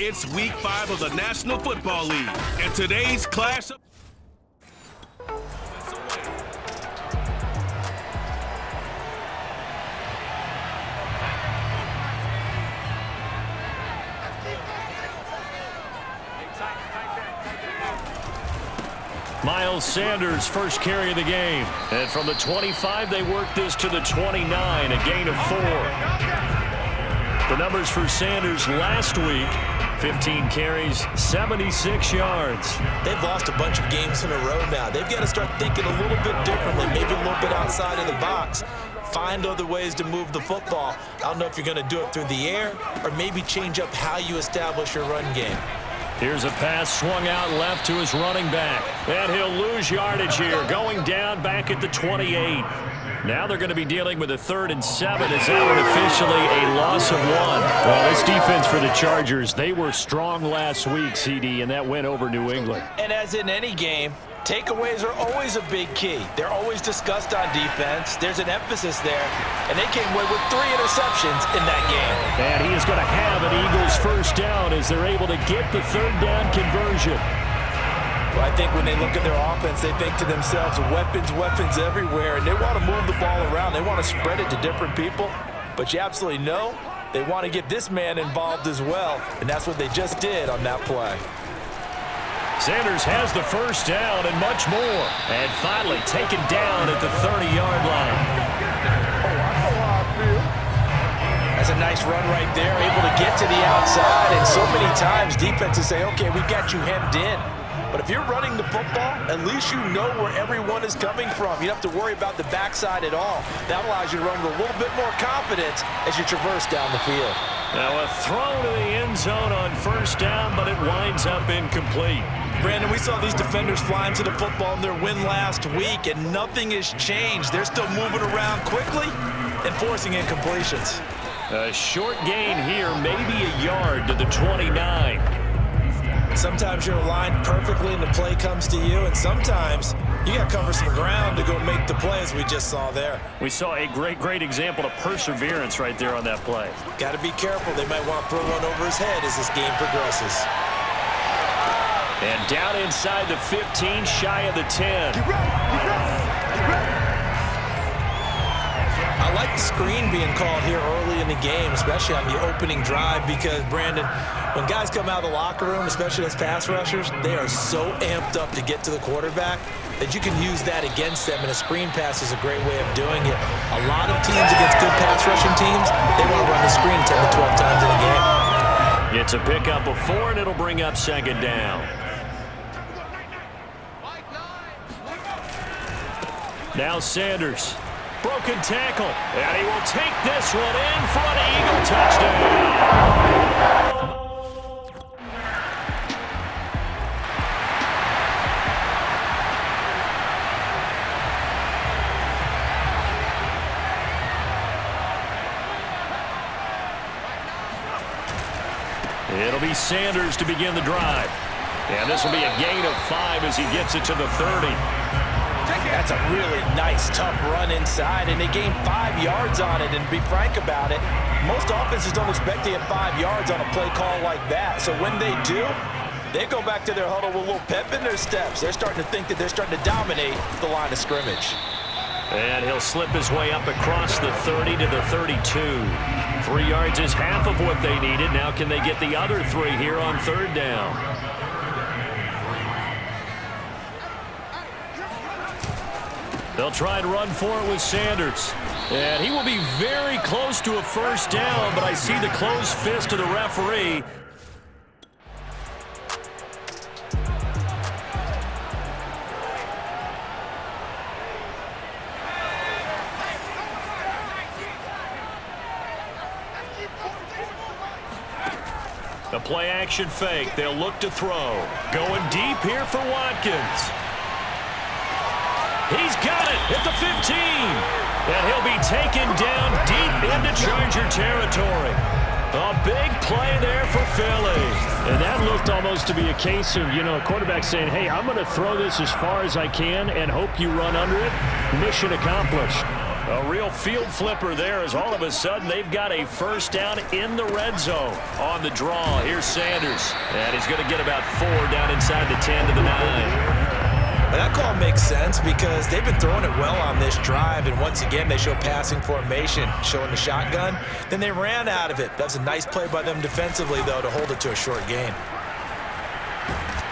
It's Week 5 of the National Football League, and today's clash of... Miles Sanders, first carry of the game. And from the 25, they work this to the 29, a gain of 4. The numbers for Sanders last week, 15 carries, 76 yards. They've lost a bunch of games in a row now. They've got to start thinking a little bit differently, maybe a little bit outside of the box. Find other ways to move the football. I don't know if you're going to do it through the air or maybe change up how you establish your run game. Here's a pass swung out left to his running back. And he'll lose yardage here, going down back at the 28. Now they're going to be dealing with a 3rd and 7 as that one officially a loss of 1. Well, this defense for the Chargers, they were strong last week, CD, and that went over New England. And as in any game, takeaways are always a big key. They're always discussed on defense. There's an emphasis there, and they came away with 3 interceptions in that game. And he is going to have an Eagles first down as they're able to get the 3rd down conversion. Well, I think when they look at their offense, they think to themselves, weapons everywhere, and they want to move the ball around. They want to spread it to different people, but you absolutely know they want to get this man involved as well, and that's what they just did on that play. Sanders has the first down and much more. And finally taken down at the 30-yard line. That's a nice run right there, able to get to the outside. And so many times defenses say, okay, we got you hemmed in. But if you're running the football, at least you know where everyone is coming from. You don't have to worry about the backside at all. That allows you to run with a little bit more confidence as you traverse down the field. Now a throw to the end zone on first down, but it winds up incomplete. Brandon, we saw these defenders flying to the football in their win last week, and nothing has changed. They're still moving around quickly and forcing incompletions. A short gain here, maybe a yard to the 29. Sometimes you're aligned perfectly and the play comes to you, and sometimes you got to cover some ground to go make the play, as we just saw there. We saw a great example of perseverance right there on that play. Got to be careful. They might want to throw one over his head as this game progresses. And down inside the 15, shy of the 10. I like the screen being called here early in the game, especially on the opening drive, because, Brandon, when guys come out of the locker room, especially as pass rushers, they are so amped up to get to the quarterback that you can use that against them, and a screen pass is a great way of doing it. A lot of teams against good pass rushing teams, they want to run the screen 10 to 12 times in a game. It's a pickup of 4, and it'll bring up 2nd down. Now Sanders, broken tackle, and he will take this one in for an Eagle touchdown. It'll be Sanders to begin the drive. And this will be a gain of 5 as he gets it to the 30. That's a really nice, tough run inside, and they gained 5 yards on it. And to be frank about it, most offenses don't expect to get 5 yards on a play call like that. So when they do, they go back to their huddle with a little pep in their steps. They're starting to think that they're starting to dominate the line of scrimmage. And he'll slip his way up across the 30 to the 32. 3 yards is half of what they needed. Now can they get the other 3 here on 3rd down? They'll try and run for it with Sanders. And he will be very close to a first down, but I see the closed fist of the referee. The play action fake. They'll look to throw. Going deep here for Watkins. He's got it at the 15. And he'll be taken down deep into Charger territory. A big play there for Philly. And that looked almost to be a case of, a quarterback saying, hey, I'm going to throw this as far as I can and hope you run under it. Mission accomplished. A real field flipper there as all of a sudden they've got a first down in the red zone. On the draw, here's Sanders. And he's going to get about 4 down inside the 10 to the 9. That call makes sense because they've been throwing it well on this drive, and once again they show passing formation, showing the shotgun. Then they ran out of it. That's a nice play by them defensively, though, to hold it to a short gain.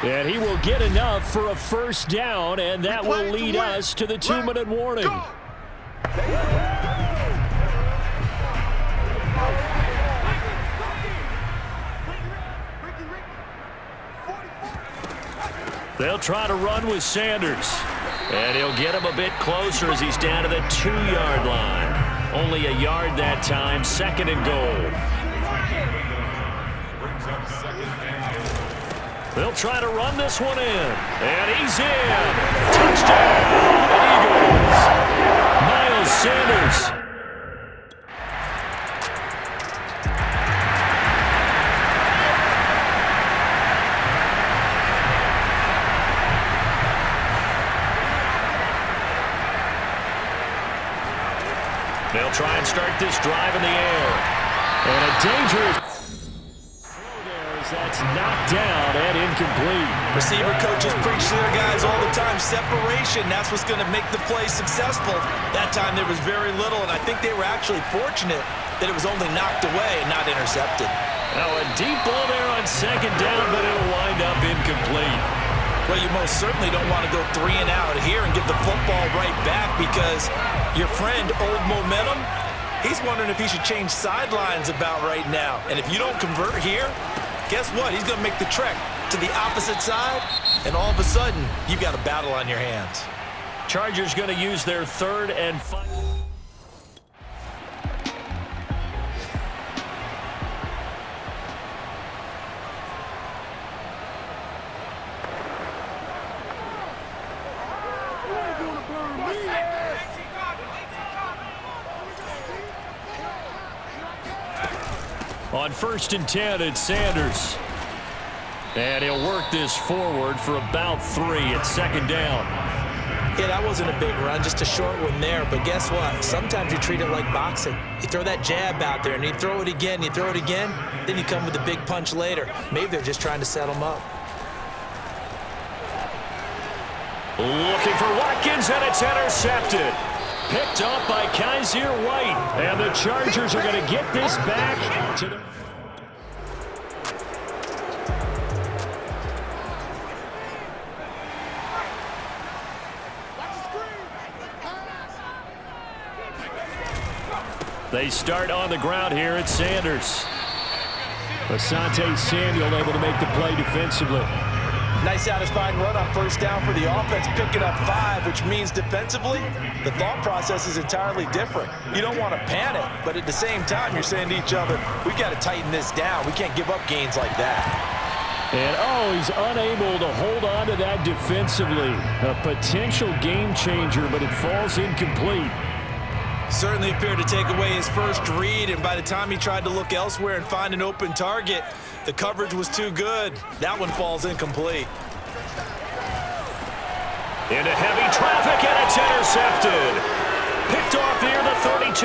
And he will get enough for a first down, and that will lead us to the 2-minute warning. They'll try to run with Sanders. And he'll get him a bit closer as he's down to the 2-yard line. Only a yard that time, 2nd and goal. They'll try to run this one in. And he's in. Touchdown, Eagles. Miles Sanders. They'll try and start this drive in the air. And a dangerous throw there as that's knocked down and incomplete. Receiver coaches preach to their guys all the time. Separation, that's what's going to make the play successful. That time there was very little, and I think they were actually fortunate that it was only knocked away and not intercepted. Now a deep ball there on 2nd down, but it'll wind up incomplete. Well, you most certainly don't want to go 3 and out here and get the football right back because your friend, Old Momentum, he's wondering if he should change sidelines about right now. And if you don't convert here, guess what? He's going to make the trek to the opposite side, and all of a sudden, you've got a battle on your hands. Chargers going to use their 3rd and final. On 1st and 10, it's Sanders. And he'll work this forward for about 3 at 2nd down. Yeah, that wasn't a big run, just a short one there. But guess what? Sometimes you treat it like boxing. You throw that jab out there, and you throw it again, then you come with a big punch later. Maybe they're just trying to set him up. Looking for Watkins, and it's intercepted. Picked up by Kaiser White. And the Chargers are going to get this back to the... They start on the ground here at Sanders. Asante Samuel able to make the play defensively. Nice satisfying run on 1st down for the offense, picking up 5, which means defensively, the thought process is entirely different. You don't want to panic, but at the same time, you're saying to each other, we've got to tighten this down. We can't give up gains like that. And, he's unable to hold on to that defensively. A potential game changer, but it falls incomplete. Certainly appeared to take away his first read, and by the time he tried to look elsewhere and find an open target, the coverage was too good. That one falls incomplete. Into heavy traffic, and it's intercepted. Picked off near the 32.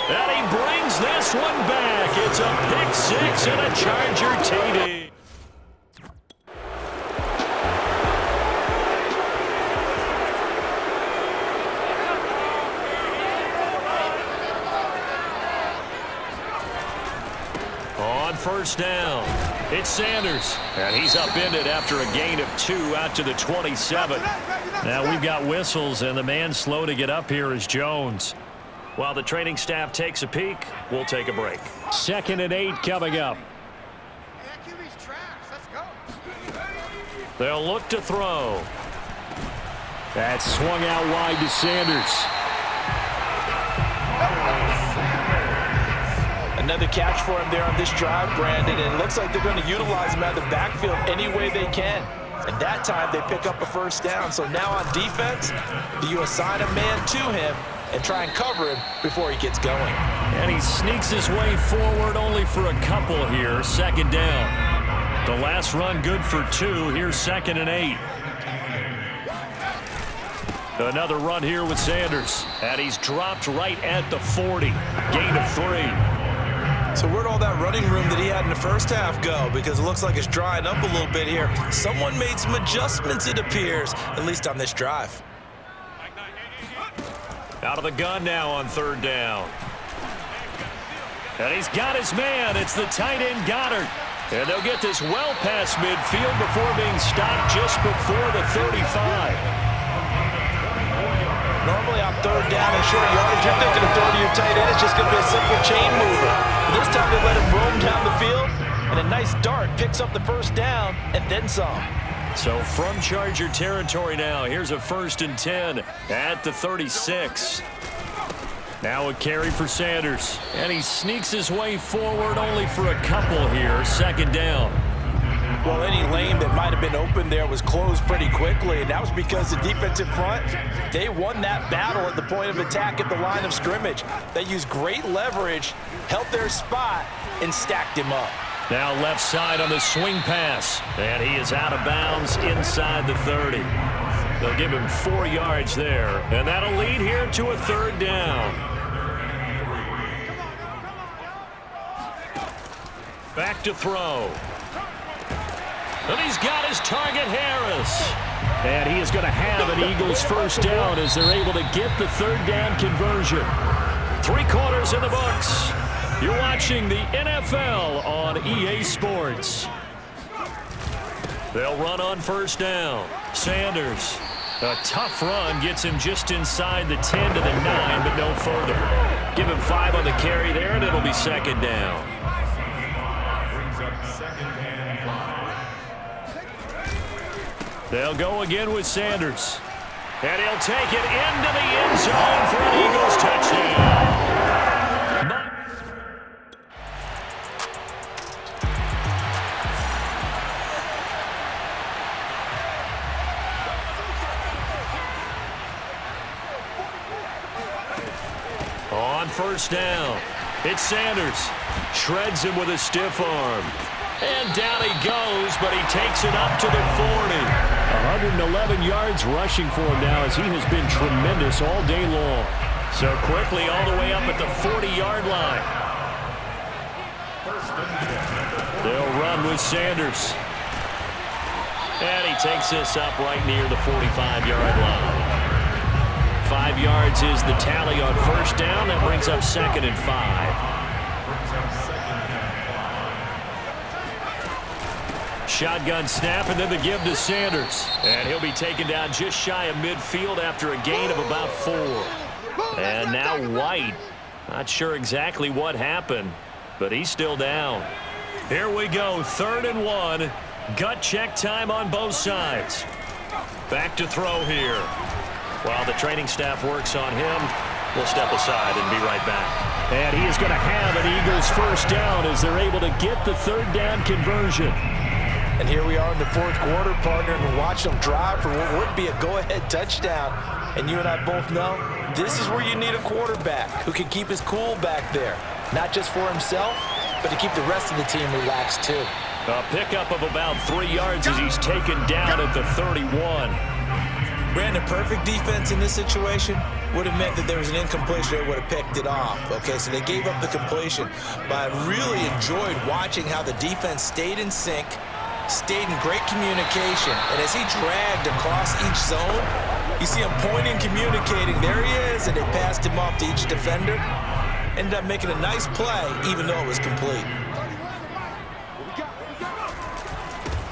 And he brings this one back. It's a pick 6 and a Charger TD. On 1st down, it's Sanders, and he's upended after a gain of 2 out to the 27. Now we've got whistles, and the man slow to get up here is Jones. While the training staff takes a peek, we'll take a break. 2nd and 8 coming up. They'll look to throw. That's swung out wide to Sanders. Another catch for him there on this drive, Brandon, and it looks like they're going to utilize him out of the backfield any way they can. And that time they pick up a 1st down. So now on defense, do you assign a man to him and try and cover him before he gets going? And he sneaks his way forward only for a couple here. 2nd down. The last run good for 2. Here's 2nd and 8. Another run here with Sanders. And he's dropped right at the 40. Gain of 3. So where'd all that running room that he had in the first half go? Because it looks like it's drying up a little bit here. Someone made some adjustments, it appears, at least on this drive. Out of the gun now on 3rd down. And he's got his man. It's the tight end Goddard. And they'll get this well past midfield before being stopped just before the 35. Normally on 3rd down and short yardage, you're thinking of throwing to your tight end. It's just going to be a simple chain mover. But this time they let him roam down the field, and a nice dart picks up the 1st down and then some. So from Charger territory now, here's a 1st and 10 at the 36. Now a carry for Sanders. And he sneaks his way forward only for a couple here. 2nd down. Well, any lane that might have been open there was closed pretty quickly, and that was because the defensive front, they won that battle at the point of attack at the line of scrimmage. They used great leverage, held their spot, and stacked him up. Now left side on the swing pass, and he is out of bounds inside the 30. They'll give him 4 yards there, and that'll lead here to a 3rd down. Back to throw. And he's got his target, Harris. And he is going to have an Eagles 1st down as they're able to get the 3rd down conversion. 3 quarters in the books. You're watching the NFL on EA Sports. They'll run on 1st down. Sanders. A tough run gets him just inside the 10 to the 9, but no further. Give him 5 on the carry there, and it'll be 2nd down. They'll go again with Sanders. And he'll take it into the end zone for an Eagles touchdown. On 1st down, it's Sanders. Shreds him with a stiff arm. And down he goes, but he takes it up to the 40. 111 yards rushing for him now as he has been tremendous all day long. So quickly all the way up at the 40-yard line. They'll run with Sanders. And he takes this up right near the 45-yard line. 5 yards is the tally on 1st down. That brings up 2nd and 5. Shotgun snap, and then the give to Sanders. And he'll be taken down just shy of midfield after a gain of about 4. And now White. Not sure exactly what happened, but he's still down. Here we go, 3rd and 1. Gut check time on both sides. Back to throw here. While the training staff works on him, we'll step aside and be right back. And he is going to have an Eagles 1st down as they're able to get the 3rd down conversion. And here we are in the 4th quarter, partner, and watch them drive for what would be a go-ahead touchdown. And you and I both know this is where you need a quarterback who can keep his cool back there. Not just for himself, but to keep the rest of the team relaxed too. A pickup of about 3 yards as he's taken down at the 31. Brandon, perfect defense in this situation would have meant that there was an incompletion. They would have picked it off. Okay, so they gave up the completion. But I really enjoyed watching how the defense stayed in sync, stayed in great communication. And as he dragged across each zone, you see him pointing, communicating. There he is, and they passed him off to each defender. Ended up making a nice play, even though it was complete.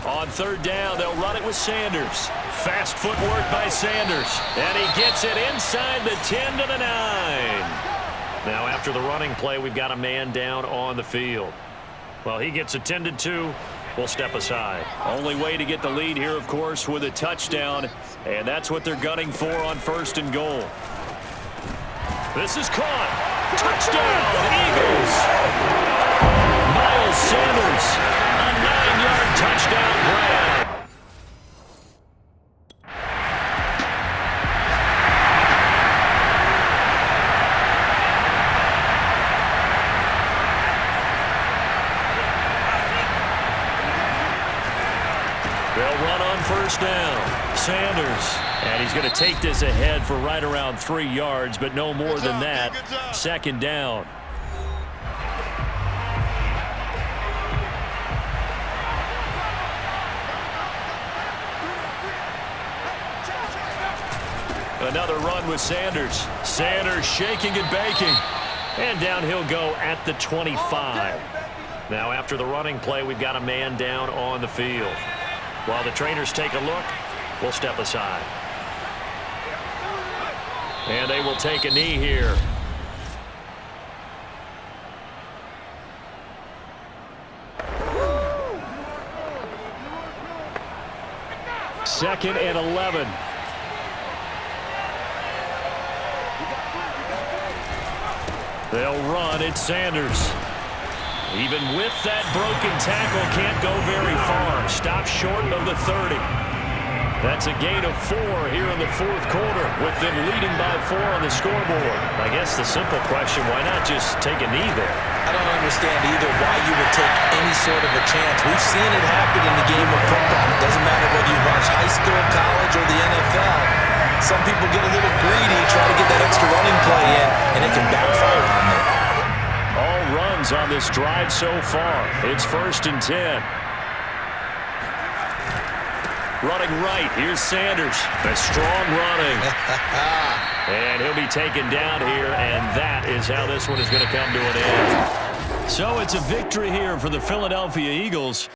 On 3rd down, they'll run it with Sanders. Fast footwork by Sanders. And he gets it inside the 10 to the 9. Now, after the running play, we've got a man down on the field. Well, he gets attended to. We'll step aside. Only way to get the lead here, of course, with a touchdown. And that's what they're gunning for on 1st and goal. This is caught. Touchdown, Eagles. Miles Sanders, a 9-yard touchdown grab. They'll run on first down. Sanders. And he's going to take this ahead for right around 3 yards, but no more than that. Second down. Another run with Sanders. Sanders shaking and baking. And down he'll go at the 25. Now after the running play, we've got a man down on the field. While the trainers take a look, we'll step aside. And they will take a knee here. Second and 11. They'll run. It's Sanders. Even with that broken tackle, can't go very far. Stop short of the 30. That's a gain of 4 here in the fourth quarter, with them leading by 4 on the scoreboard. I guess the simple question, why not just take a knee there? I don't understand either why you would take any sort of a chance. We've seen it happen in the game of football. It doesn't matter whether you watch high school, college, or the NFL. Some people get a little greedy, try to get that extra running play in, and it can backfire on them. All runs on this drive so far. It's 1st and 10. Running right, here's Sanders. A strong running. And he'll be taken down here, and that is how this one is going to come to an end. So it's a victory here for the Philadelphia Eagles.